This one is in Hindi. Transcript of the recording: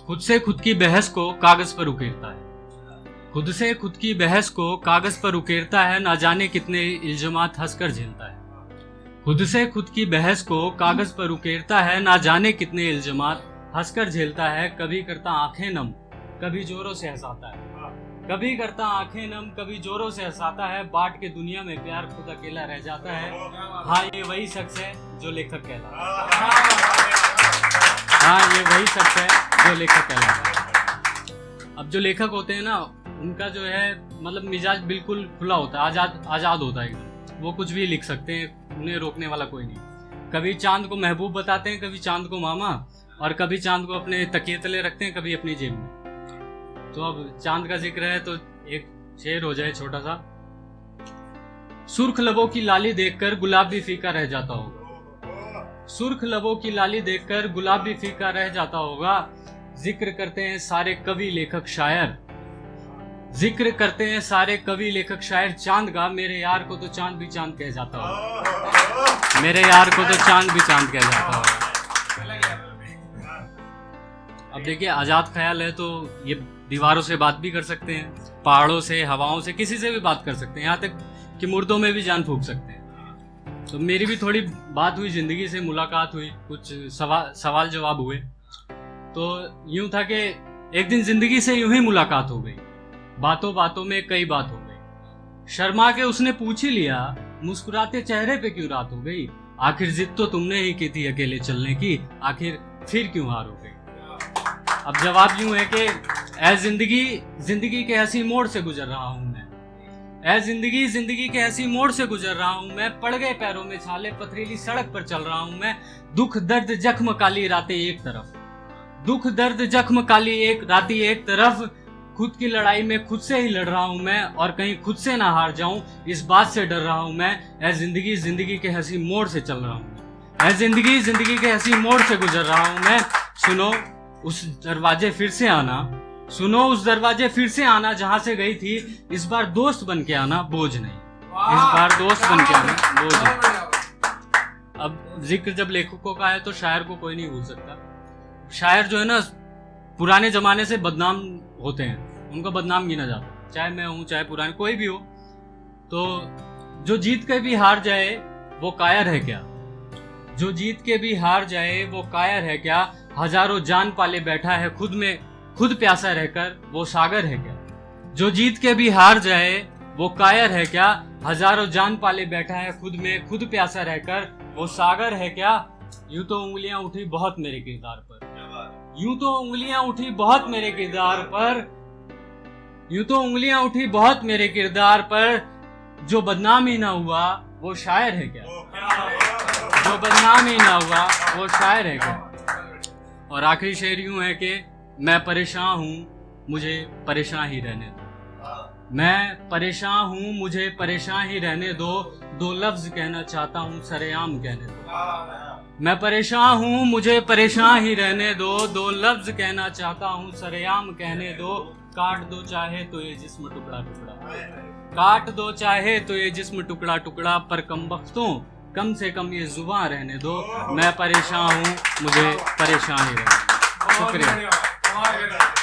खुद से खुद की बहस को कागज पर उकेरता है। खुद से खुद की बहस को कागज पर उकेरता है, ना जाने कितने इल्जामात हंसकर झेलता है। खुद से खुद की बहस को कागज पर उकेरता है, ना जाने कितने इल्जामात हंसकर झेलता है। कभी करता आंखें नम, कभी जोरों से हंसाता है। कभी करता आंखें नम, कभी जोरों से हंसाता है। बांट के दुनिया में प्यार खुद अकेला रह जाता है। हाँ, ये वही शख्स है जो लेखक कहलाता है। हाँ, ये वही शख्स है जो लेखक कहलाता है। अब जो लेखक होते हैं ना, उनका जो है मतलब मिजाज बिल्कुल खुला होता है, आजाद होता है एकदम। वो कुछ भी लिख सकते हैं, उन्हें रोकने वाला कोई नहीं। कभी चांद को महबूब बताते हैं, कभी चांद को मामा, और कभी चांद को अपने तकिए तले रखते हैं, कभी अपनी जेब में। तो अब चांद का जिक्र है तो एक शेर हो जाए छोटा सा। सुर्ख लबों की लाली देखकर गुलाब भी फीका रह जाता होगा। सुर्ख लबों की लाली देखकर गुलाब भी फीका रह जाता होगा। जिक्र करते हैं सारे कवि लेखक शायर, जिक्र करते हैं सारे कवि लेखक शायर चांद का। मेरे यार को तो चांद भी चांद कह जाता होगा। मेरे यार को तो चांद भी चांद कह जाता होगा। अब देखिए, आजाद ख्याल है तो ये दीवारों से बात भी कर सकते हैं, पहाड़ों से, हवाओं से, किसी से भी बात कर सकते हैं, यहाँ तक कि मुर्दों में भी जान फूंक सकते हैं। तो मेरी भी थोड़ी बात हुई, जिंदगी से मुलाकात हुई, कुछ सवाल जवाब हुए। तो यूं था कि एक दिन जिंदगी से यूं ही मुलाकात हो गई। बातों बातों में कई बात हो गई। शर्मा के उसने पूछ ही लिया, मुस्कुराते चेहरे पे क्यों रात हो गई। आखिर जिद तो तुमने ही की थी अकेले चलने की, आखिर फिर क्यों हार हो गई। अब जवाब यूं है कि ऐ जिंदगी के ऐसी मोड़ से गुजर रहा हूं मैं। ऐ जिंदगी के ऐसी मोड़ से गुजर रहा हूं मैं। पड़ गए पैरों में छाले, पथरीली सड़क पर चल रहा हूं मैं। दुख दर्द जख्म काली रातें एक तरफ, दुख दर्द जख्म काली एक रातें एक तरफ। खुद की लड़ाई में खुद से ही लड़ रहा हूं मैं, और कहीं खुद से ना हार जाऊं इस बात से डर रहा हूं मैं। ऐ जिंदगी के हंसी मोड़ से चल रहा हूं। ऐ जिंदगी के हंसी मोड़ से गुजर रहा हूं मैं। सुनो उस दरवाजे फिर से आना, सुनो उस दरवाजे फिर से आना जहां से गई थी। इस बार दोस्त बन के आना, बोझ नहीं। इस बार दोस्त बन के आना, बोझ नहीं। अब जिक्र जब लेखकों का है तो शायर को कोई नहीं भूल सकता। शायर जो है ना, पुराने जमाने से बदनाम होते हैं, उनको बदनाम गिना जाता है। चाहे मैं हूं, चाहे पुराने कोई भी हो। तो जो जीत के भी हार जाए वो कायर है क्या। जो जीत के भी हार जाए वो कायर है क्या। हजारों जान पाले बैठा है खुद में खुद प्यासा रहकर, वो सागर है क्या। जो जीत के भी हार जाए वो कायर है क्या। हजारों जान पाले बैठा है खुद में खुद प्यासा रहकर, वो सागर है क्या। यूं तो उंगलियां उठी बहुत मेरे किरदार पर, यूं तो उंगलियां उठी बहुत मेरे किरदार पर, यूं तो उंगलियां उठी बहुत मेरे किरदार पर। जो बदनाम ही ना हुआ वो शायर है क्या। जो बदनाम ही ना हुआ वो शायर है क्या। और आखिरी शेर यूं है कि मैं परेशान हूँ, मुझे परेशान ही रहने दो। मैं परेशान हूँ, मुझे परेशान ही रहने दो। दो लफ्ज कहना चाहता हूँ, सरेआम कहने दो। मैं परेशान हूँ, मुझे परेशान ही रहने दो। दो लफ्ज कहना चाहता हूँ, सरेआम कहने दो। काट दो चाहे तो ये जिस्म टुकड़ा टुकड़ा, काट दो चाहे तो ये जिस्म टुकड़ा टुकड़ा। पर कम से कम ये जुबान रहने दो। मैं परेशान हूँ, मुझे परेशान ही रहने दो। शुक्रिया।